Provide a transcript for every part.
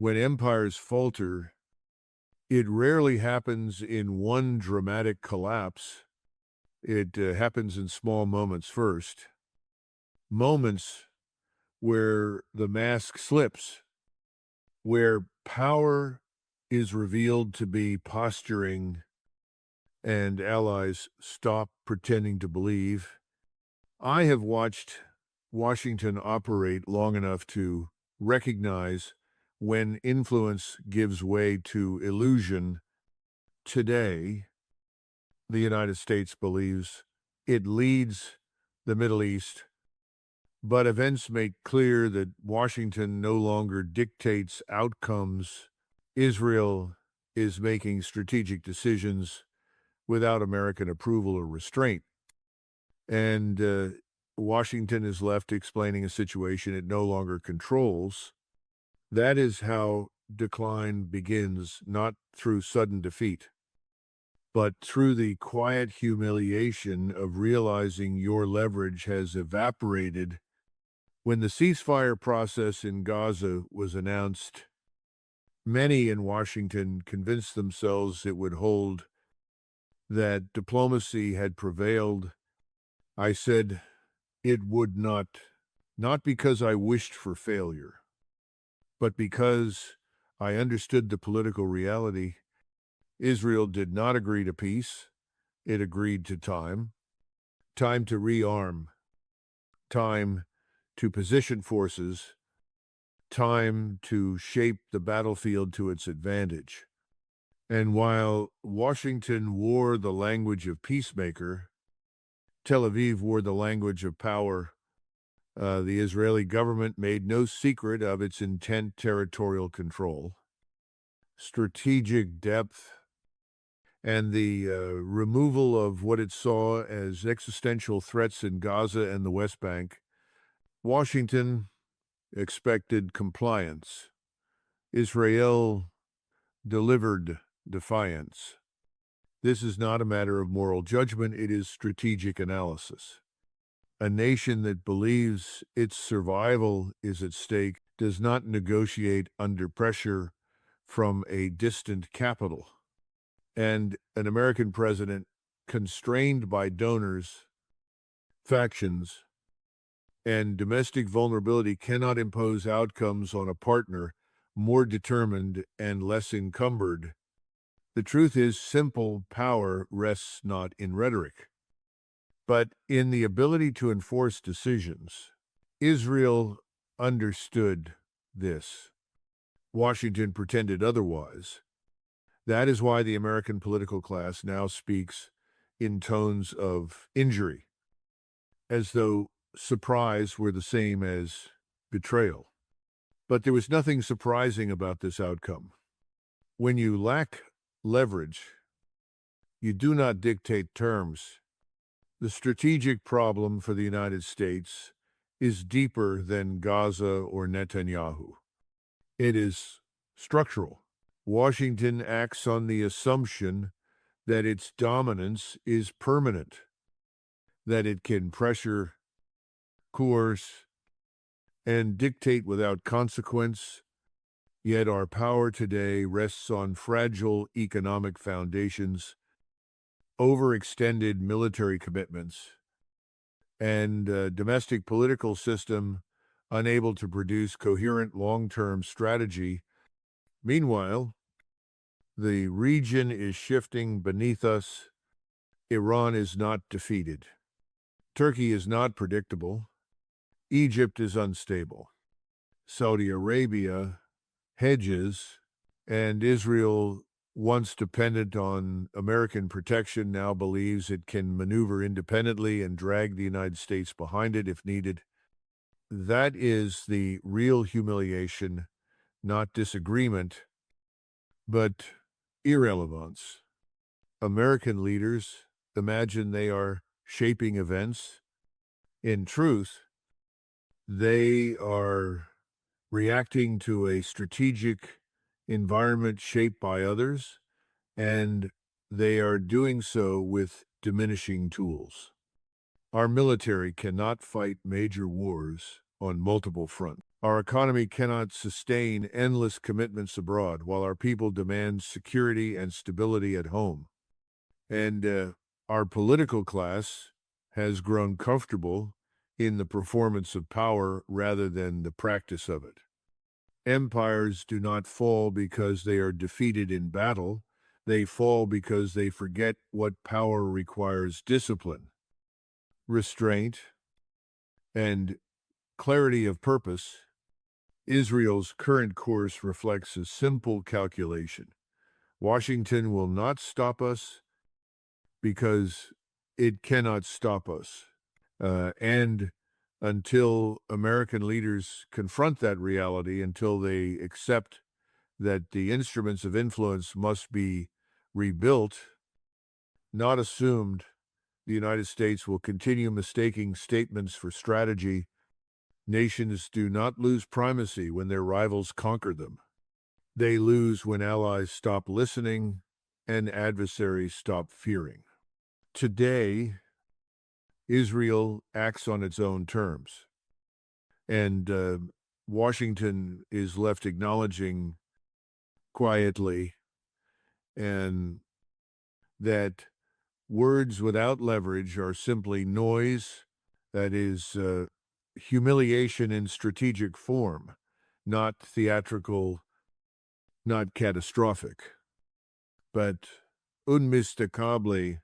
When empires falter, it rarely happens in one dramatic collapse. It happens in small moments first. Moments where the mask slips, where power is revealed to be posturing and allies stop pretending to believe. I have watched Washington operate long enough to recognize when influence gives way to illusion. Today, the United States believes it leads the Middle East, but events make clear that Washington no longer dictates outcomes. Israel is making strategic decisions without American approval or restraint. And Washington is left explaining a situation it no longer controls. That is how decline begins, not through sudden defeat, but through the quiet humiliation of realizing your leverage has evaporated. When the ceasefire process in Gaza was announced, many in Washington convinced themselves it would hold, that diplomacy had prevailed. I said it would not because I wished for failure, but because I understood the political reality. Israel did not agree to peace. It agreed to time. Time to rearm. Time to position forces. Time to shape the battlefield to its advantage. And while Washington wore the language of peacemaker, Tel Aviv wore the language of power. The Israeli government made no secret of its intent territorial control, strategic depth, and the removal of what it saw as existential threats in Gaza and the West Bank. Washington expected compliance. Israel delivered defiance. This is not a matter of moral judgment, it is strategic analysis. A nation that believes its survival is at stake does not negotiate under pressure from a distant capital. And an American president constrained by donors, factions, and domestic vulnerability cannot impose outcomes on a partner more determined and less encumbered. The truth is, simple power rests not in rhetoric, but in the ability to enforce decisions. Israel understood this. Washington pretended otherwise. That is why the American political class now speaks in tones of injury, as though surprise were the same as betrayal. But there was nothing surprising about this outcome. When you lack leverage, you do not dictate terms. The strategic problem for the United States is deeper than Gaza or Netanyahu. It is structural. Washington acts on the assumption that its dominance is permanent, that it can pressure, coerce, and dictate without consequence. Yet our power today rests on fragile economic foundations, overextended military commitments, and a domestic political system unable to produce coherent long-term strategy. Meanwhile, the region is shifting beneath us. Iran is not defeated. Turkey is not predictable. Egypt is unstable. Saudi Arabia hedges, and Israel, once dependent on American protection, now believes it can maneuver independently and drag the United States behind it if needed. That is the real humiliation, not disagreement, but irrelevance. American leaders imagine they are shaping events. In truth, they are reacting to a strategic environment shaped by others, and they are doing so with diminishing tools. Our military cannot fight major wars on multiple fronts. Our economy cannot sustain endless commitments abroad while our people demand security and stability at home. And our political class has grown comfortable in the performance of power rather than the practice of it. Empires do not fall because they are defeated in battle. They fall because they forget what power requires: discipline, restraint, and clarity of purpose. Israel's current course reflects a simple calculation. Washington will not stop us because it cannot stop us. And until American leaders confront that reality, until they accept that the instruments of influence must be rebuilt, not assumed, the United States will continue mistaking statements for strategy. Nations do not lose primacy when their rivals conquer them. They lose when allies stop listening and adversaries stop fearing. Today, Israel acts on its own terms, and Washington is left acknowledging quietly and that words without leverage are simply noise, that is humiliation in strategic form, not theatrical, not catastrophic. But unmistakably,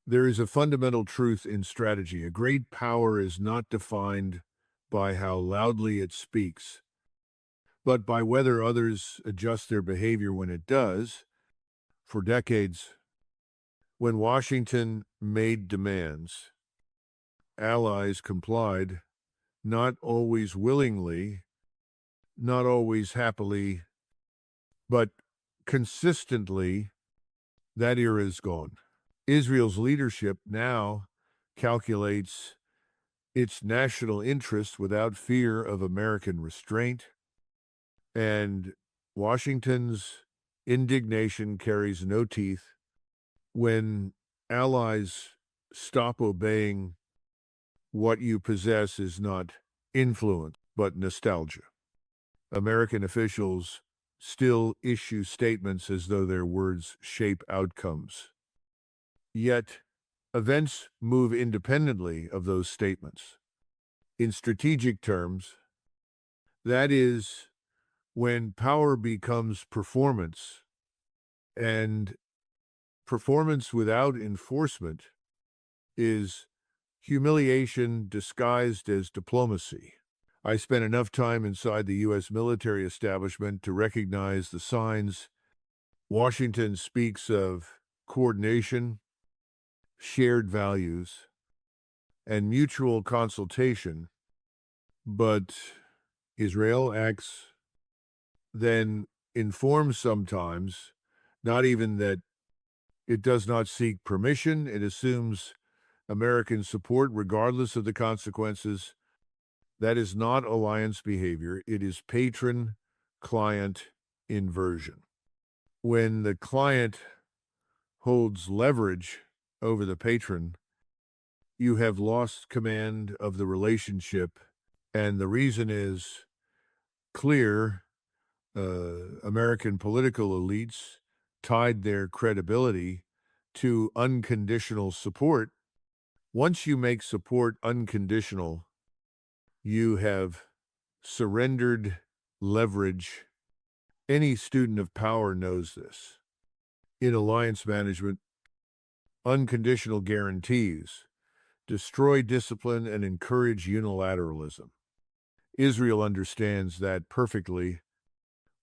there is a fundamental truth in strategy. A great power is not defined by how loudly it speaks, but by whether others adjust their behavior when it does. For decades, when Washington made demands, allies complied, not always willingly, not always happily, but consistently. That era is gone. Israel's leadership now calculates its national interest without fear of American restraint, and Washington's indignation carries no teeth when allies stop obeying. What you possess is not influence, but nostalgia. American officials still issue statements as though their words shape outcomes. Yet, events move independently of those statements. In strategic terms, that is, when power becomes performance, and performance without enforcement is humiliation disguised as diplomacy. I spent enough time inside the U.S. military establishment to recognize the signs. Washington speaks of coordination, shared values, and mutual consultation, but Israel acts, then informs sometimes, not even that it does not seek permission. It assumes American support regardless of the consequences. That is not alliance behavior. It is patron-client inversion. When the client holds leverage over the patron, you have lost command of the relationship, and the reason is clear. American political elites tied their credibility to unconditional support. Once you make support unconditional, you have surrendered leverage. Any student of power knows this. In alliance management, unconditional guarantees destroy discipline and encourage unilateralism. Israel understands that perfectly.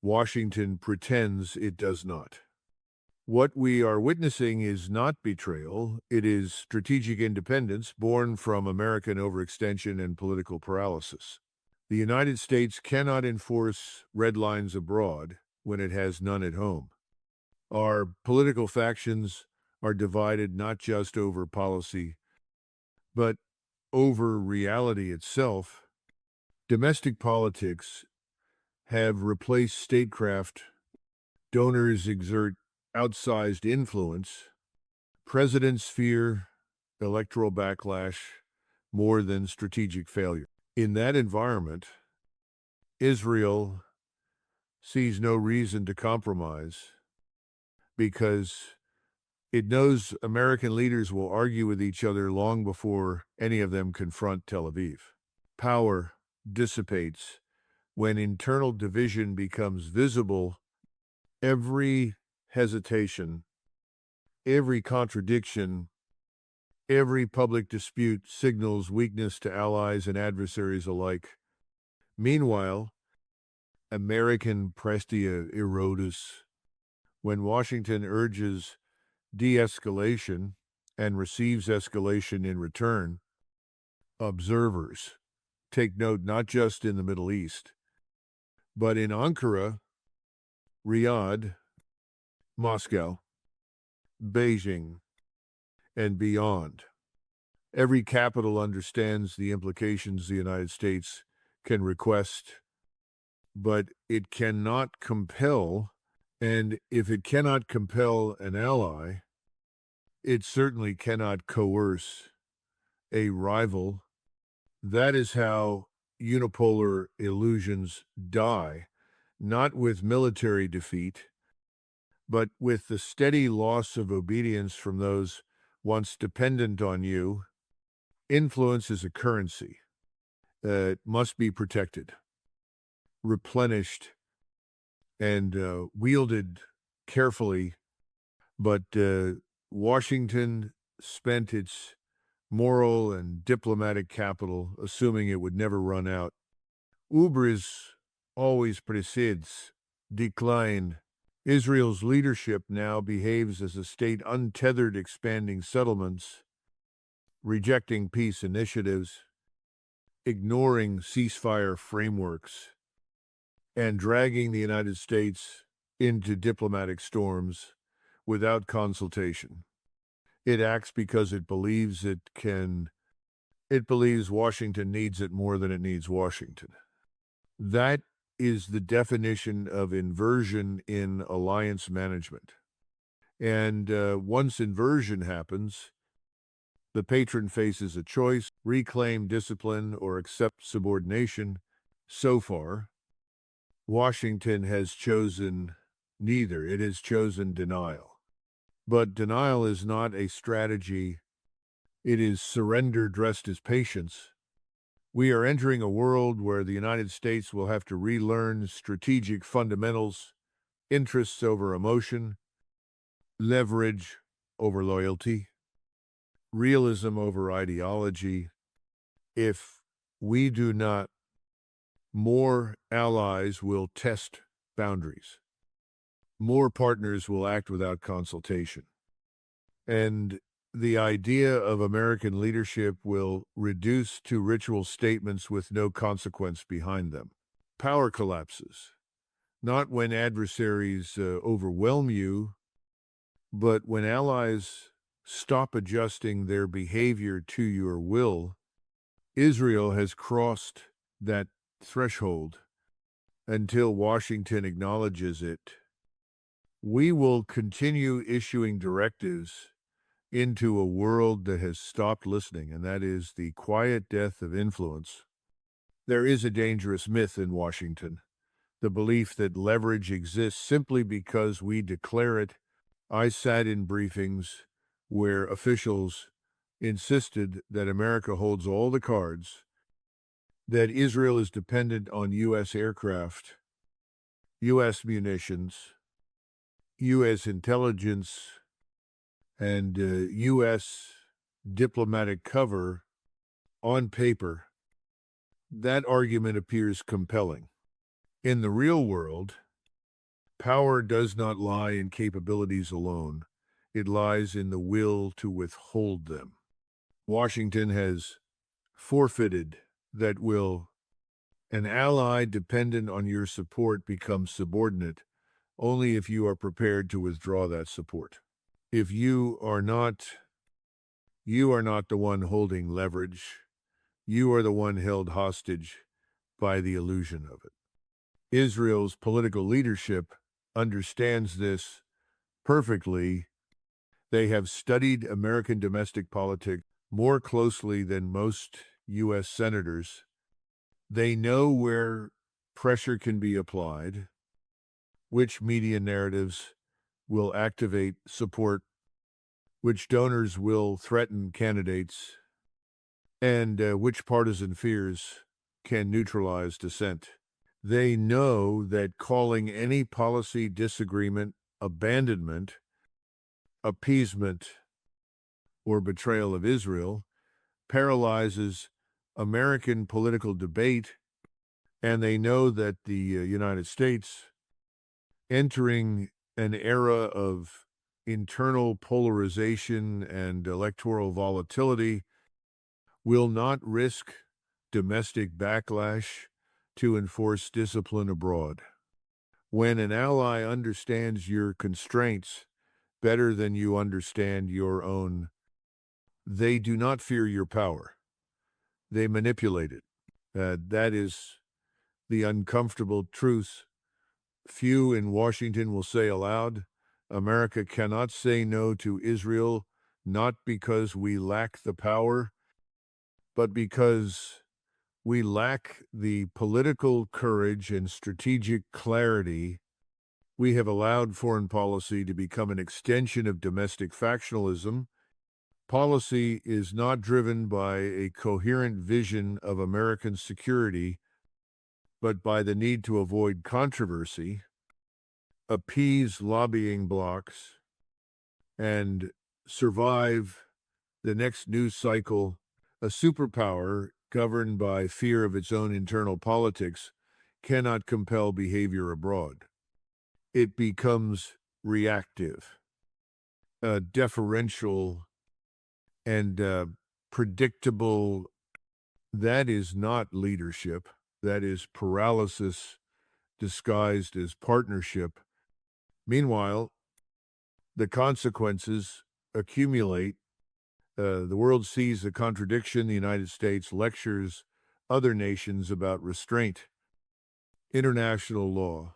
Washington pretends it does not. What we are witnessing is not betrayal. It is strategic independence born from American overextension and political paralysis. The United States cannot enforce red lines abroad when it has none at home. Our political factions are divided not just over policy, but over reality itself. Domestic politics have replaced statecraft. Donors exert outsized influence. Presidents fear electoral backlash more than strategic failure. In that environment, Israel sees no reason to compromise because it knows American leaders will argue with each other long before any of them confront Tel Aviv. Power dissipates when internal division becomes visible. Every hesitation, every contradiction, every public dispute signals weakness to allies and adversaries alike. Meanwhile, American prestia erodus, when Washington urges de-escalation and receives escalation in return, observers take note not just in the Middle East, but in Ankara, Riyadh, Moscow, Beijing, and beyond. Every capital understands the implications the United States can request, but it cannot compel, and if it cannot compel an ally, it certainly cannot coerce a rival. That is how unipolar illusions die, not with military defeat, but with the steady loss of obedience from those once dependent on you. Influence is a currency that must be protected, replenished, and wielded carefully. But Washington spent its moral and diplomatic capital, assuming it would never run out. Ubris always precedes decline. Israel's leadership now behaves as a state untethered, expanding settlements, rejecting peace initiatives, ignoring ceasefire frameworks, and dragging the United States into diplomatic storms without consultation. It acts because it believes it can. It believes Washington needs it more than it needs Washington. That is the definition of inversion in alliance management. And once inversion happens, the patron faces a choice: reclaim discipline or accept subordination. So far, Washington has chosen neither. It has chosen denial. But denial is not a strategy. It is surrender dressed as patience. We are entering a world where the United States will have to relearn strategic fundamentals: interests over emotion, leverage over loyalty, realism over ideology. If we do not, more allies will test boundaries. More partners will act without consultation. And the idea of American leadership will reduce to ritual statements with no consequence behind them. Power collapses, not when adversaries overwhelm you, but when allies stop adjusting their behavior to your will. Israel has crossed that threshold. Until Washington acknowledges it, we will continue issuing directives into a world that has stopped listening, and that is the quiet death of influence. There is a dangerous myth in Washington, the belief that leverage exists simply because we declare it. I sat in briefings where officials insisted that America holds all the cards, that Israel is dependent on U.S. aircraft, U.S. munitions, U.S. intelligence, and U.S. diplomatic cover. On paper, that argument appears compelling. In the real world, power does not lie in capabilities alone. It lies in the will to withhold them. Washington has forfeited that will. An ally dependent on your support becomes subordinate only if you are prepared to withdraw that support. If you are not the one holding leverage. You are the one held hostage by the illusion of it. Israel's political leadership understands this perfectly. They have studied American domestic politics more closely than most U.S. senators. They know where pressure can be applied, which media narratives will activate support, which donors will threaten candidates, and which partisan fears can neutralize dissent. They know that calling any policy disagreement abandonment, appeasement, or betrayal of Israel paralyzes American political debate, and they know that the United States, entering an era of internal polarization and electoral volatility, will not risk domestic backlash to enforce discipline abroad. When an ally understands your constraints better than you understand your own, they do not fear your power. They manipulate it. That is the uncomfortable truth. Few in Washington will say aloud, America cannot say no to Israel, not because we lack the power, but because we lack the political courage and strategic clarity. We have allowed foreign policy to become an extension of domestic factionalism. Policy is not driven by a coherent vision of American security, but by the need to avoid controversy, appease lobbying blocs, and survive the next news cycle. A superpower governed by fear of its own internal politics cannot compel behavior abroad. It becomes reactive, deferential, and predictable. That is not leadership. That is paralysis disguised as partnership. Meanwhile, the consequences accumulate. The world sees the contradiction. The United States lectures other nations about restraint, international law,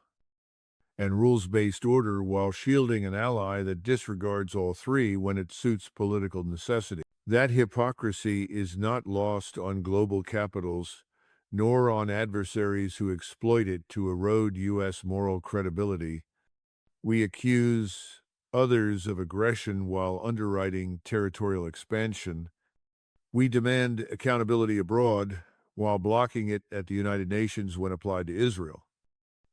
and rules-based order while shielding an ally that disregards all three when it suits political necessity. That hypocrisy is not lost on global capitals, nor on adversaries who exploit it to erode U.S. moral credibility. We accuse others of aggression while underwriting territorial expansion. We demand accountability abroad while blocking it at the United Nations when applied to Israel.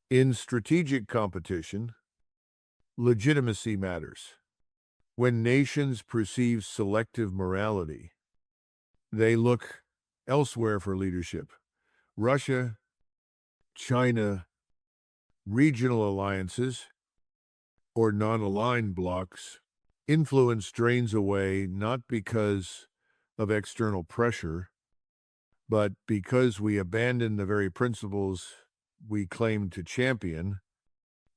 In strategic competition, legitimacy matters. When nations perceive selective morality, they look elsewhere for leadership. Russia, China, regional alliances, or non-aligned blocs. Influence drains away not because of external pressure, but because we abandon the very principles we claim to champion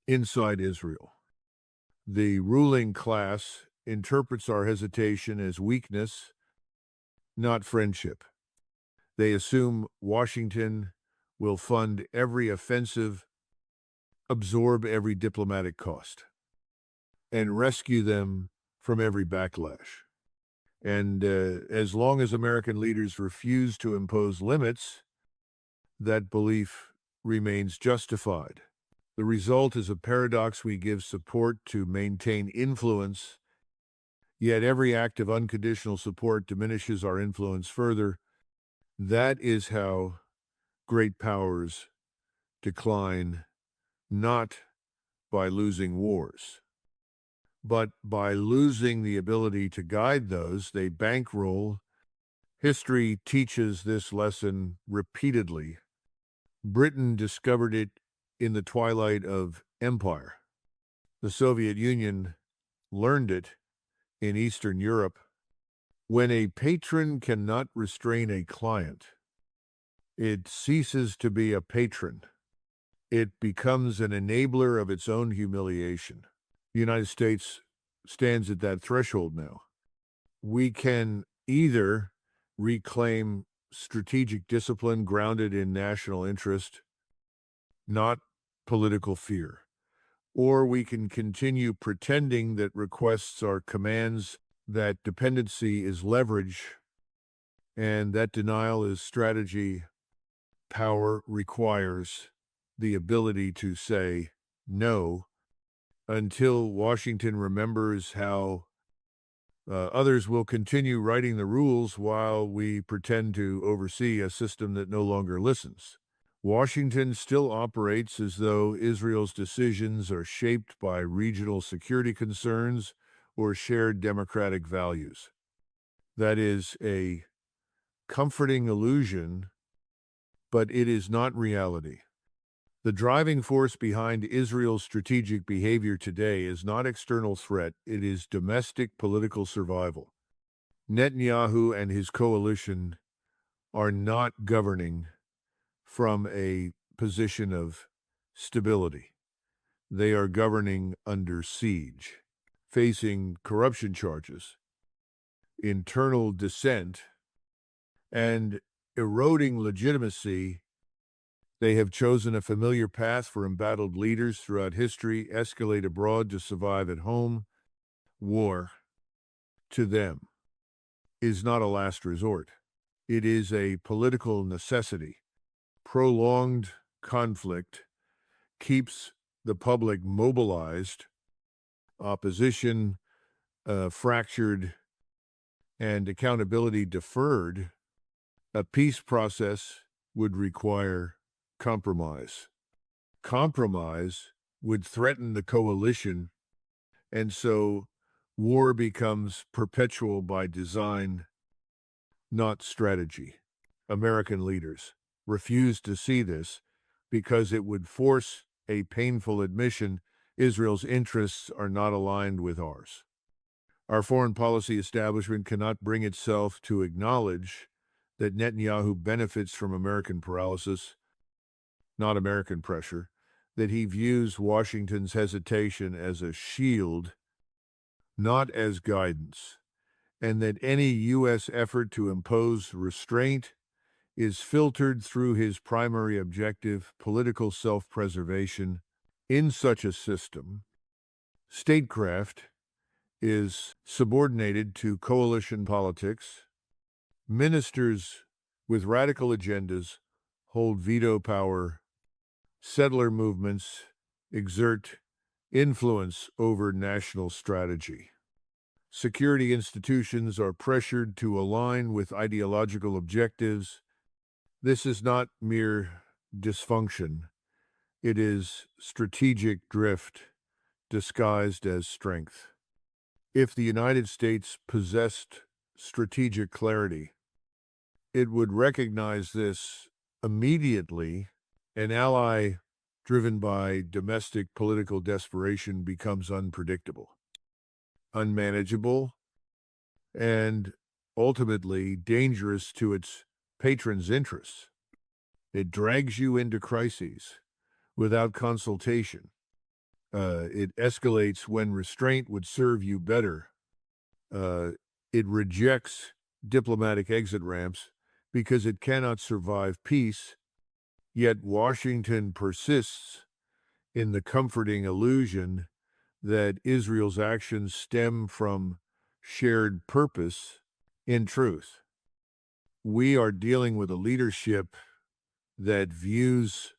inside Israel. The ruling class interprets our hesitation as weakness, not friendship. They assume Washington will fund every offensive, absorb every diplomatic cost, and rescue them from every backlash. And as long as American leaders refuse to impose limits, that belief remains justified. The result is a paradox. We give support to maintain influence, yet every act of unconditional support diminishes our influence further. That is how great powers decline, not by losing wars, but by losing the ability to guide those they bankroll. History teaches this lesson repeatedly. Britain discovered it in the twilight of empire. The Soviet Union learned it in Eastern Europe. When a patron cannot restrain a client, it ceases to be a patron. It becomes an enabler of its own humiliation. The United States stands at that threshold now. We can either reclaim strategic discipline grounded in national interest, not political fear, or we can continue pretending that requests are commands, that dependency is leverage, and that denial is strategy. Power requires the ability to say no until Washington remembers how others will continue writing the rules while we pretend to oversee a system that no longer listens. Washington still operates as though Israel's decisions are shaped by regional security concerns or shared democratic values. That is a comforting illusion, but it is not reality. The driving force behind Israel's strategic behavior today is not external threat, it is domestic political survival. Netanyahu and his coalition are not governing from a position of stability. They are governing under siege, facing corruption charges, internal dissent, and eroding legitimacy. They have chosen a familiar path for embattled leaders throughout history: escalate abroad to survive at home. War, to them, is not a last resort. It is a political necessity. Prolonged conflict keeps the public mobilized, opposition fractured, and accountability deferred. A peace process would require compromise. Compromise would threaten the coalition, and so war becomes perpetual by design, not strategy. American leaders refuse to see this because it would force a painful admission: Israel's interests are not aligned with ours. Our foreign policy establishment cannot bring itself to acknowledge that Netanyahu benefits from American paralysis, not American pressure, that he views Washington's hesitation as a shield, not as guidance, and that any U.S. effort to impose restraint is filtered through his primary objective, political self-preservation. In such a system, statecraft is subordinated to coalition politics. Ministers with radical agendas hold veto power. Settler movements exert influence over national strategy. Security institutions are pressured to align with ideological objectives. This is not mere dysfunction. It is strategic drift disguised as strength. If the United States possessed strategic clarity, it would recognize this immediately. An ally driven by domestic political desperation becomes unpredictable, unmanageable, and ultimately dangerous to its patrons' interests. It drags you into crises without consultation. It escalates when restraint would serve you better. It rejects diplomatic exit ramps because it cannot survive peace. Yet Washington persists in the comforting illusion that Israel's actions stem from shared purpose. In truth, we are dealing with a leadership that views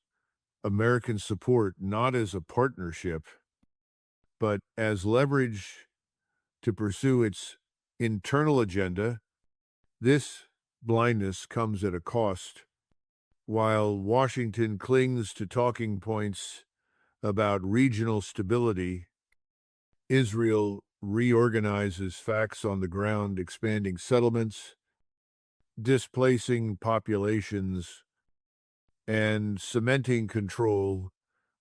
American support not as a partnership, but as leverage to pursue its internal agenda. This blindness comes at a cost. While Washington clings to talking points about regional stability, Israel reorganizes facts on the ground, expanding settlements, displacing populations, and cementing control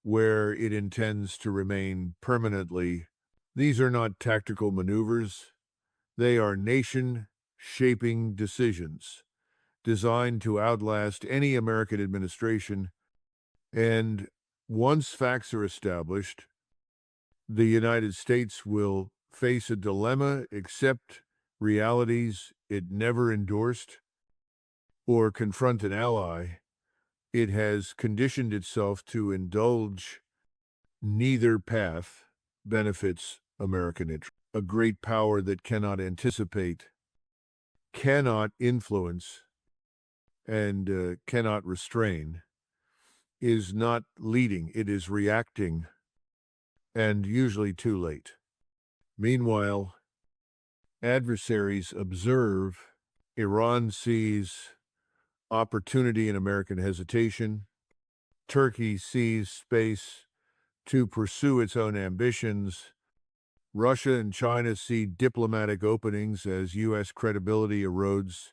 where it intends to remain permanently. These are not tactical maneuvers. They are nation-shaping decisions designed to outlast any American administration. And once facts are established, the United States will face a dilemma: accept realities it never endorsed, or confront an ally it has conditioned itself to indulge. Neither path benefits American interest. A great power that cannot anticipate, cannot influence, and cannot restrain is not leading, it is reacting, and usually too late. Meanwhile, adversaries observe. Iran sees opportunity in American hesitation. Turkey sees space to pursue its own ambitions. Russia and China see diplomatic openings as U.S. credibility erodes.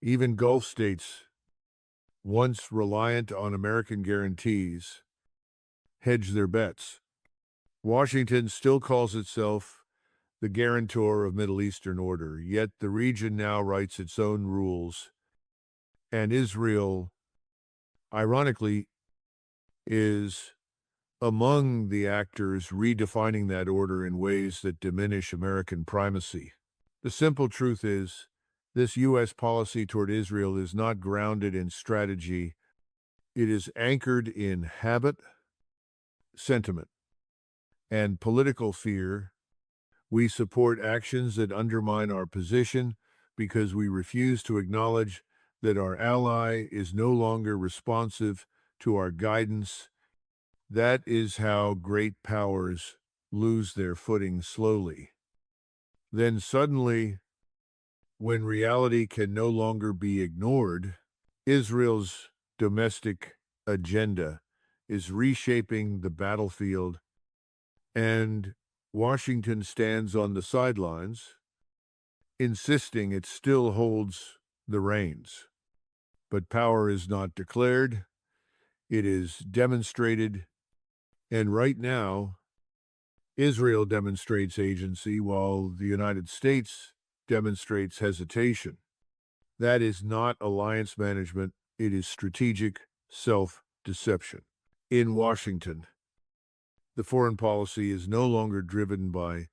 Even Gulf states, once reliant on American guarantees, hedge their bets. Washington still calls itself the guarantor of Middle Eastern order, yet the region now writes its own rules, and Israel, ironically, is among the actors redefining that order in ways that diminish American primacy. The simple truth is, this U.S. policy toward Israel is not grounded in strategy. It is anchored in habit, sentiment, and political fear. We support actions that undermine our position because we refuse to acknowledge that our ally is no longer responsive to our guidance. That is how great powers lose their footing slowly. Then suddenly, when reality can no longer be ignored, Israel's domestic agenda is reshaping the battlefield, and Washington stands on the sidelines, insisting it still holds the reins. But power is not declared, it is demonstrated, and right now, Israel demonstrates agency while the United States demonstrates hesitation. That is not alliance management, it is strategic self-deception. In Washington, the foreign policy is no longer driven by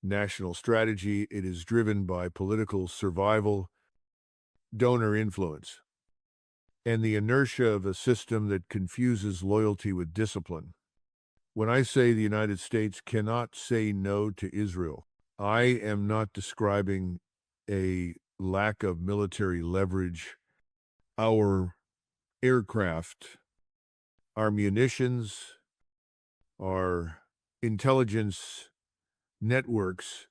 national strategy, it is driven by political survival, donor influence, and the inertia of a system that confuses loyalty with discipline. When I say the United States cannot say no to Israel, I am not describing a lack of military leverage. Our aircraft, our munitions, our intelligence networks,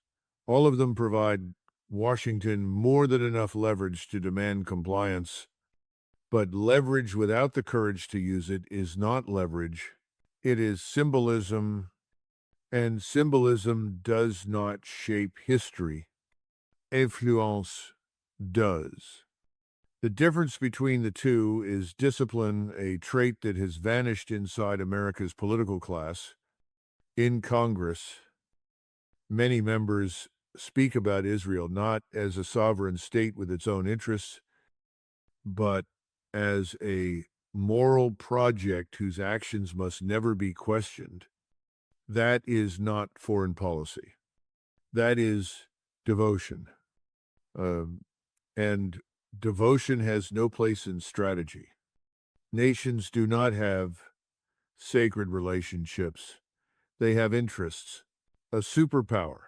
all of them provide Washington more than enough leverage to demand compliance. But leverage without the courage to use it is not leverage. It is symbolism, and symbolism does not shape history. Influence does. The difference between the two is discipline, a trait that has vanished inside America's political class. In Congress, many members speak about Israel not as a sovereign state with its own interests, but as a moral project whose actions must never be questioned. That is not foreign policy. That is devotion. And devotion has no place in strategy. Nations do not have sacred relationships. They have interests. A superpower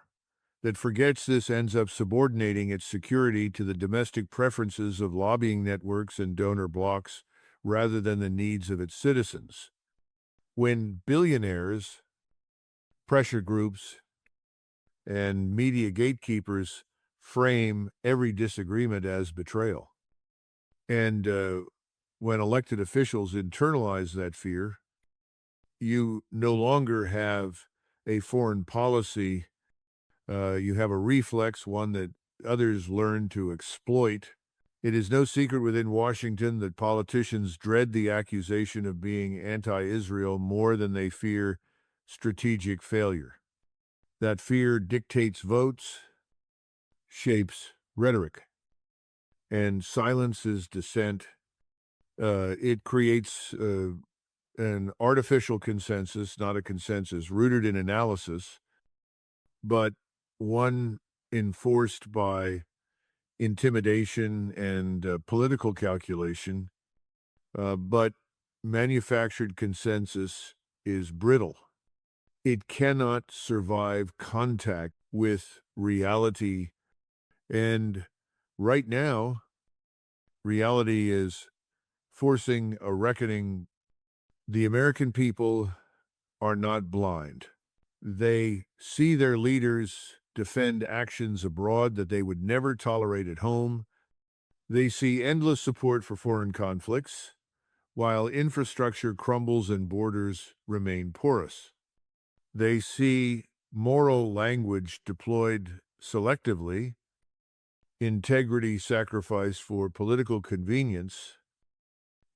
that forgets this ends up subordinating its security to the domestic preferences of lobbying networks and donor blocs rather than the needs of its citizens. When billionaires, pressure groups, and media gatekeepers frame every disagreement as betrayal, and when elected officials internalize that fear, you no longer have a foreign policy. You have a reflex, one that others learn to exploit. It is no secret within Washington that politicians dread the accusation of being anti-Israel more than they fear strategic failure. That fear dictates votes, shapes rhetoric, and silences dissent. It creates an artificial consensus, not a consensus, rooted in analysis, but one enforced by intimidation and political calculation. But manufactured consensus is brittle. It cannot survive contact with reality. And right now, reality is forcing a reckoning The American people are not blind. They see their leaders defend actions abroad that they would never tolerate at home. They see endless support for foreign conflicts, while infrastructure crumbles and borders remain porous. They see moral language deployed selectively, integrity sacrificed for political convenience,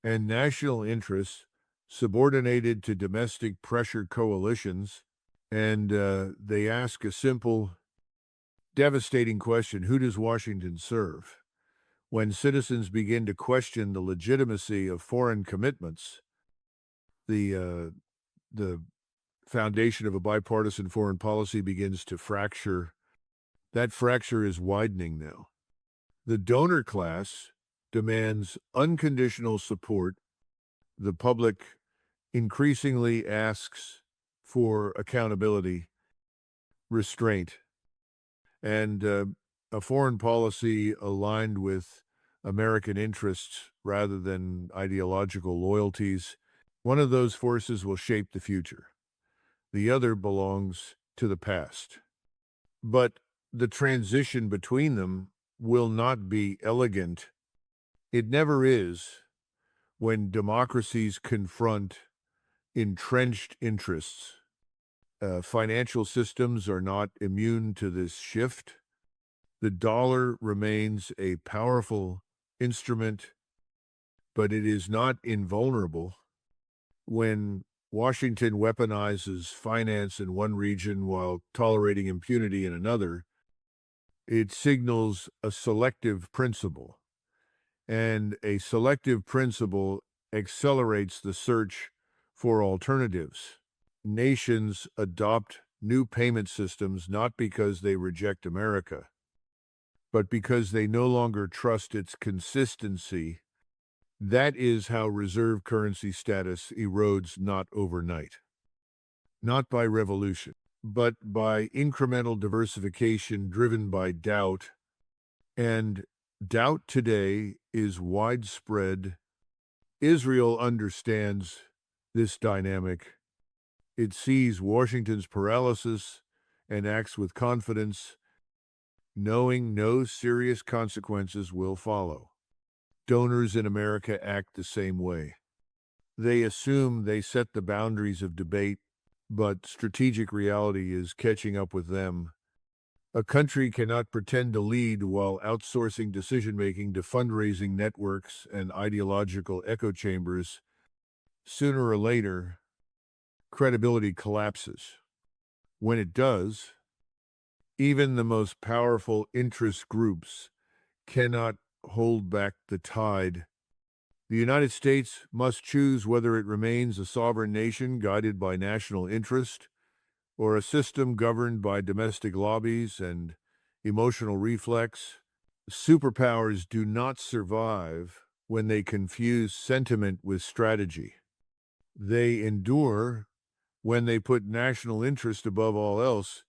and national interests subordinated to domestic pressure coalitions. And they ask a simple, devastating question: who does Washington serve? When citizens begin to question the legitimacy of foreign commitments, the foundation of a bipartisan foreign policy begins to fracture. That fracture is widening now. The donor class demands unconditional support. The public increasingly asks for accountability, restraint, and a foreign policy aligned with American interests rather than ideological loyalties. One of those forces will shape the future. The other belongs to the past. But the transition between them will not be elegant. It never is when democracies confront entrenched interests. Financial systems are not immune to this shift. The dollar remains a powerful instrument, but it is not invulnerable. When Washington weaponizes finance in one region while tolerating impunity in another, it signals a selective principle. And a selective principle accelerates the search for alternatives. Nations adopt new payment systems not because they reject America, but because they no longer trust its consistency. That is how reserve currency status erodes not overnight, not by revolution, but by incremental diversification driven by doubt. And doubt today is widespread. Israel understands this dynamic. It sees Washington's paralysis and acts with confidence, knowing no serious consequences will follow. Donors in America act the same way. They assume they set the boundaries of debate, but strategic reality is catching up with them. A country cannot pretend to lead while outsourcing decision-making to fundraising networks and ideological echo chambers. Sooner or later, credibility collapses. When it does, even the most powerful interest groups cannot hold back the tide. The United States must choose whether it remains a sovereign nation guided by national interest or a system governed by domestic lobbies and emotional reflex. Superpowers do not survive when they confuse sentiment with strategy. They endure when they put national interest above all else,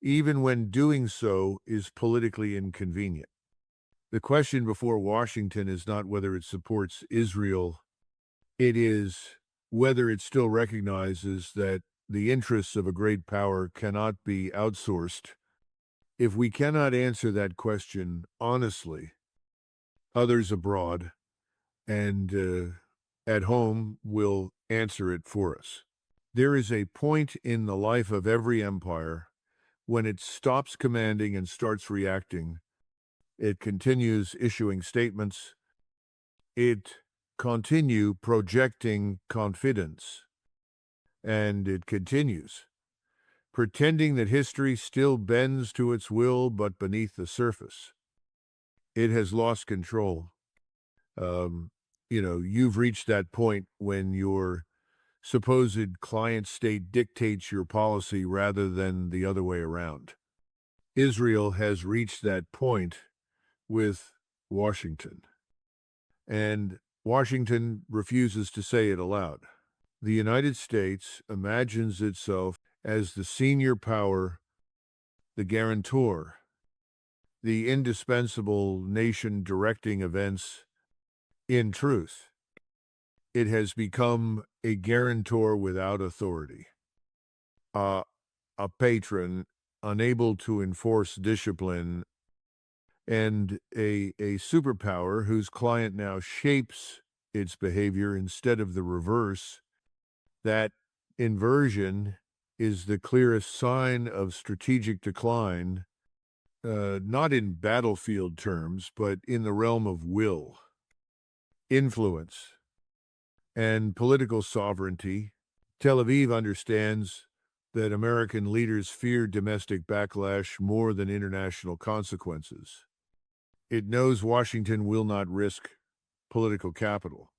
even when doing so is politically inconvenient. The question before Washington is not whether it supports Israel, it is whether it still recognizes that the interests of a great power cannot be outsourced. If we cannot answer that question honestly, others abroad and at home will answer it for us. There is a point in the life of every empire when it stops commanding and starts reacting. It continues issuing statements. It continues projecting confidence. And it continues pretending that history still bends to its will, but beneath the surface, it has lost control. You've reached that point when your supposed client state dictates your policy rather than the other way around. Israel has reached that point with Washington, and Washington refuses to say it aloud. The United States imagines itself as the senior power, the guarantor, the indispensable nation directing events. In truth, It has become a guarantor without authority, a patron unable to enforce discipline, and a superpower whose client now shapes its behavior instead of the reverse. That inversion is the clearest sign of strategic decline, not in battlefield terms, but in the realm of will, influence, and political sovereignty. Tel Aviv understands that American leaders fear domestic backlash more than international consequences. It knows Washington will not risk political capital,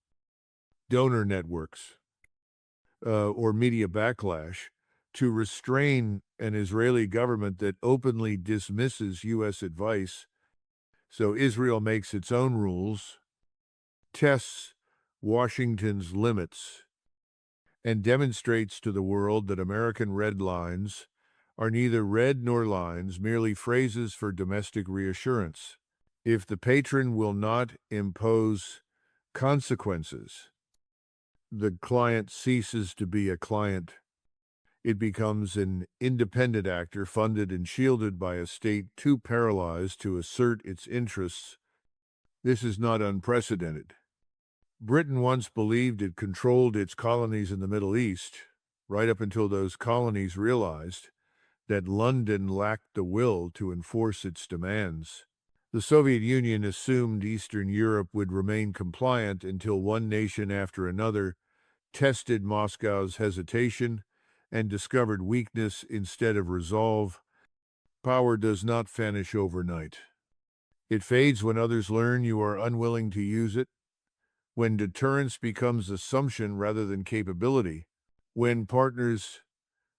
donor networks, or media backlash to restrain an Israeli government that openly dismisses U.S. advice. So Israel makes its own rules, tests Washington's limits, and demonstrates to the world that American red lines are neither red nor lines, merely phrases for domestic reassurance. If the patron will not impose consequences, the client ceases to be a client. It becomes an independent actor funded and shielded by a state too paralyzed to assert its interests. This is not unprecedented. Britain once believed it controlled its colonies in the Middle East, right up until those colonies realized that London lacked the will to enforce its demands. The Soviet Union assumed Eastern Europe would remain compliant until one nation after another tested Moscow's hesitation and discovered weakness instead of resolve. Power does not vanish overnight. It fades when others learn you are unwilling to use it, when deterrence becomes assumption rather than capability, when partners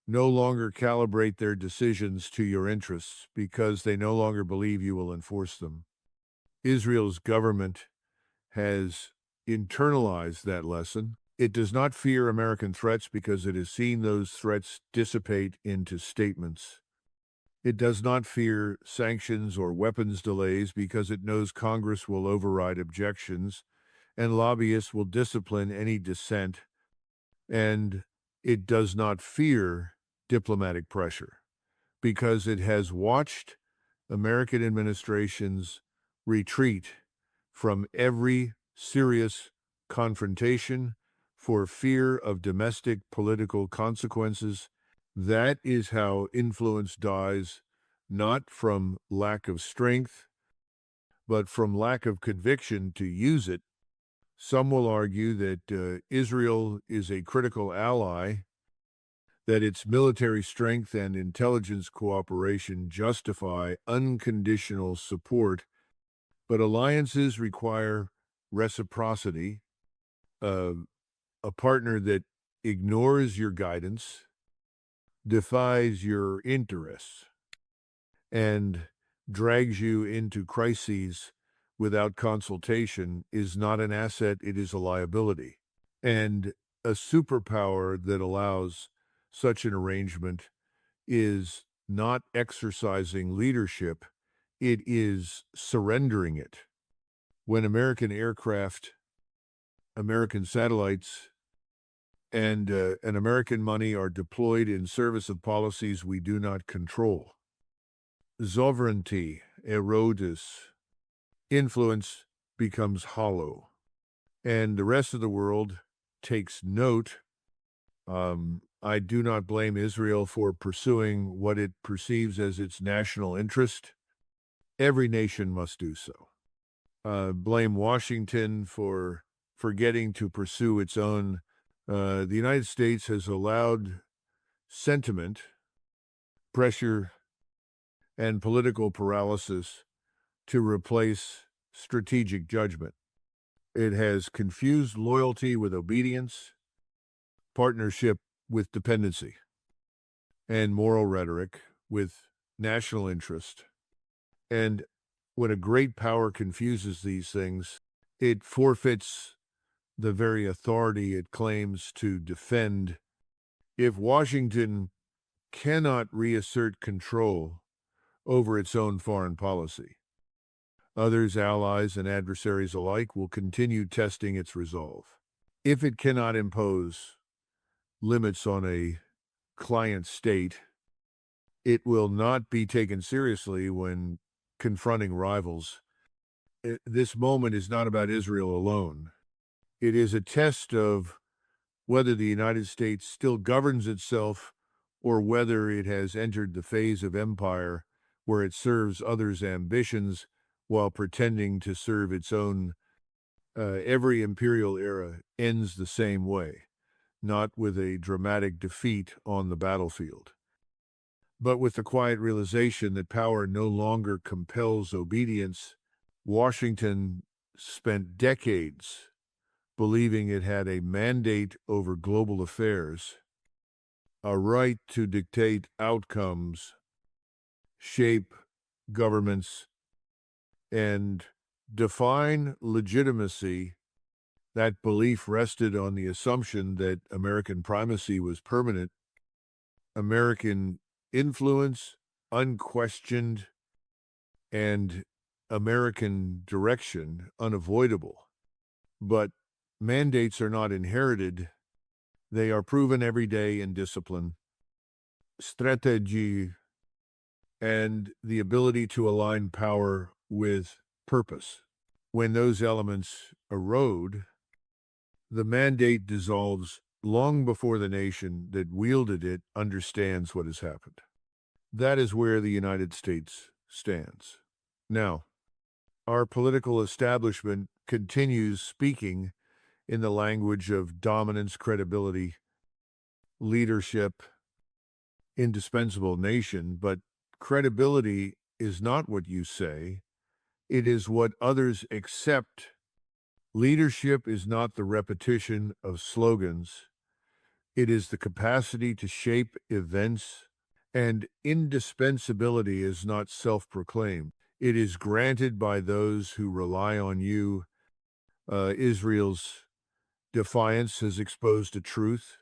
no longer calibrate their decisions to your interests because they no longer believe you will enforce them. Israel's government has internalized that lesson. It does not fear American threats because it has seen those threats dissipate into statements. It does not fear sanctions or weapons delays because it knows Congress will override objections and lobbyists will discipline any dissent. And it does not fear diplomatic pressure because it has watched American administrations retreat from every serious confrontation for fear of domestic political consequences. That is how influence dies, not from lack of strength, but from lack of conviction to use it. Some will argue that Israel is a critical ally, that its military strength and intelligence cooperation justify unconditional support, but alliances require reciprocity. A partner that ignores your guidance, defies your interests, and drags you into crises without consultation is not an asset, it is a liability. And a superpower that allows such an arrangement is not exercising leadership, it is surrendering it. When American aircraft, American satellites, and American money are deployed in service of policies we do not control, sovereignty erodes, influence becomes hollow, and the rest of the world takes note. I do not blame Israel for pursuing what it perceives as its national interest. Every nation must do so. Blame Washington for forgetting to pursue its own. The United States has allowed sentiment, pressure, and political paralysis to replace strategic judgment. It has confused loyalty with obedience, partnership with dependency, and moral rhetoric with national interest. And when a great power confuses these things, it forfeits the very authority it claims to defend. If Washington cannot reassert control over its own foreign policy, others, allies and adversaries alike, will continue testing its resolve. If it cannot impose limits on a client state, it will not be taken seriously when confronting rivals. This moment is not about Israel alone. It is a test of whether the United States still governs itself or whether it has entered the phase of empire where it serves others' ambitions while pretending to serve its own. Every imperial era ends the same way, not with a dramatic defeat on the battlefield, but with the quiet realization that power no longer compels obedience. Washington spent decades believing it had a mandate over global affairs, a right to dictate outcomes, shape governments, and define legitimacy. That belief rested on the assumption that American primacy was permanent, American influence unquestioned, and American direction unavoidable. But mandates are not inherited, they are proven every day in discipline, strategy, and the ability to align power with purpose. When those elements erode, the mandate dissolves long before the nation that wielded it understands what has happened. That is where the United States stands. Now, our political establishment continues speaking in the language of dominance, credibility, leadership, indispensable nation, but credibility is not what you say, it is what others accept. Leadership is not the repetition of slogans, it is the capacity to shape events, and indispensability is not self-proclaimed. It is granted by those who rely on you. Israel's defiance has exposed a truth.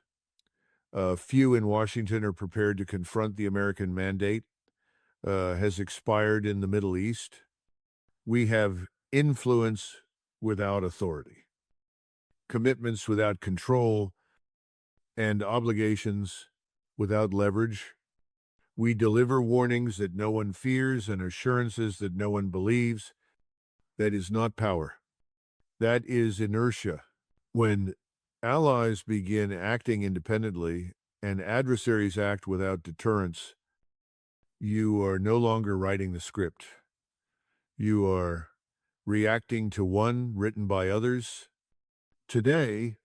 Few in Washington are prepared to confront the American mandate, has expired in the Middle East. We have influence without authority, commitments without control, and obligations without leverage. We deliver warnings that no one fears and assurances that no one believes. That is not power. That is inertia. When allies begin acting independently and adversaries act without deterrence, you are no longer writing the script. You are reacting to one written by others. Today,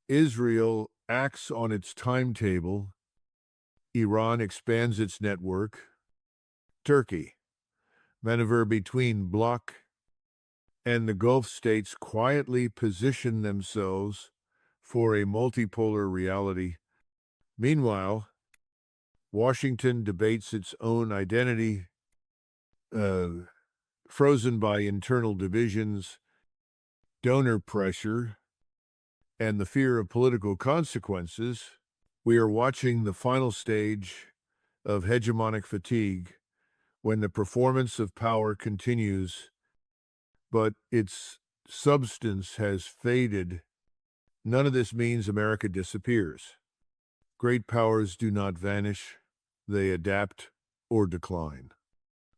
Israel acts on its timetable. Iran expands its network. Turkey maneuver between bloc and the Gulf states quietly position themselves for a multipolar reality. Meanwhile, Washington debates its own identity, frozen by internal divisions, donor pressure, and the fear of political consequences. We are watching the final stage of hegemonic fatigue when the performance of power continues, but its substance has faded. None of this means America disappears. Great powers do not vanish, they adapt or decline.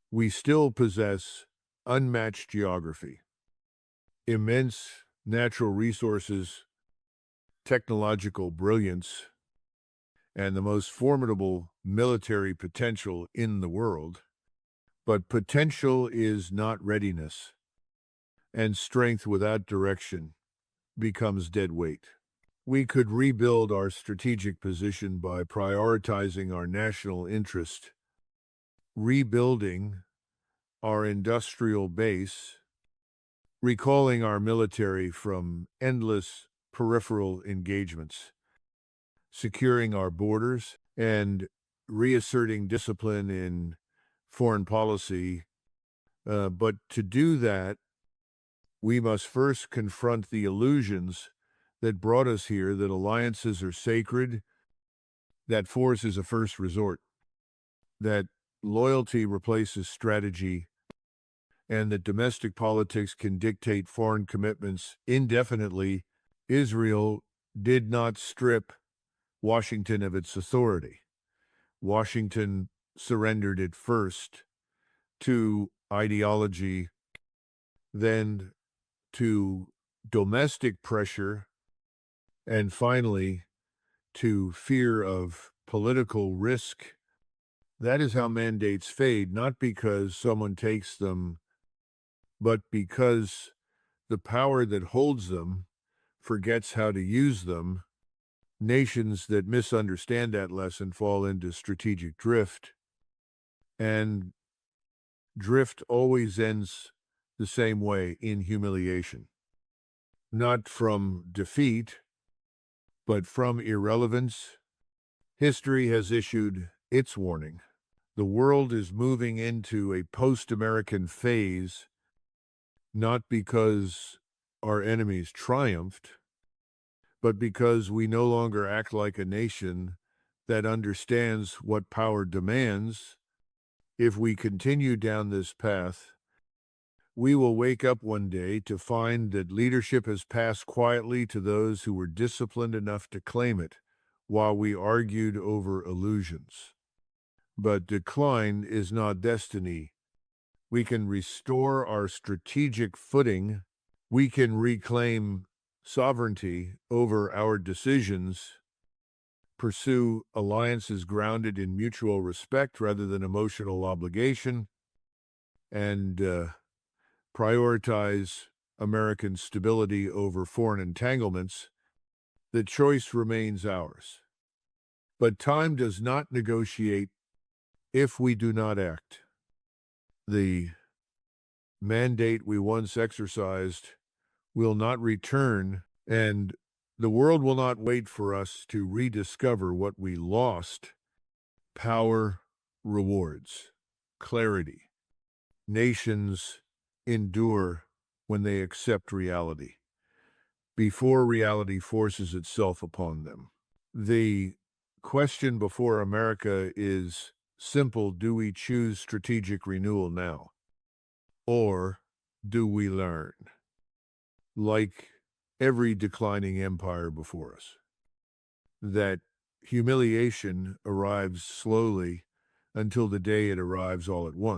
We still possess unmatched geography, immense natural resources, technological brilliance, and the most formidable military potential in the world. But potential is not readiness, and strength without direction becomes dead weight. We could rebuild our strategic position by prioritizing our national interest, rebuilding our industrial base, recalling our military from endless peripheral engagements, securing our borders, and reasserting discipline in foreign policy. But to do that, we must first confront the illusions that brought us here, that alliances are sacred, that force is a first resort, that loyalty replaces strategy, and that domestic politics can dictate foreign commitments indefinitely. Israel did not strip Washington of its authority. Washington surrendered it first to ideology, then to domestic pressure, and finally to fear of political risk. That is how mandates fade, not because someone takes them, but because the power that holds them forgets how to use them. Nations that misunderstand that lesson fall into strategic drift, and drift always ends the same way, in humiliation. Not from defeat, but from irrelevance. History has issued its warning. The world is moving into a post-American phase, not because our enemies triumphed, but because we no longer act like a nation that understands what power demands. If we continue down this path, we will wake up one day to find that leadership has passed quietly to those who were disciplined enough to claim it, while we argued over illusions. But decline is not destiny. We can restore our strategic footing. We can reclaim sovereignty over our decisions, pursue alliances grounded in mutual respect rather than emotional obligation, and prioritize American stability over foreign entanglements. The choice remains ours. But time does not negotiate if we do not act. The mandate we once exercised will not return, and the world will not wait for us to rediscover what we lost. Power rewards clarity. Nations endure when they accept reality, before reality forces itself upon them. The question before America is simple: do we choose strategic renewal now? Or do we learn, like every declining empire before us, that humiliation arrives slowly until the day it arrives all at once?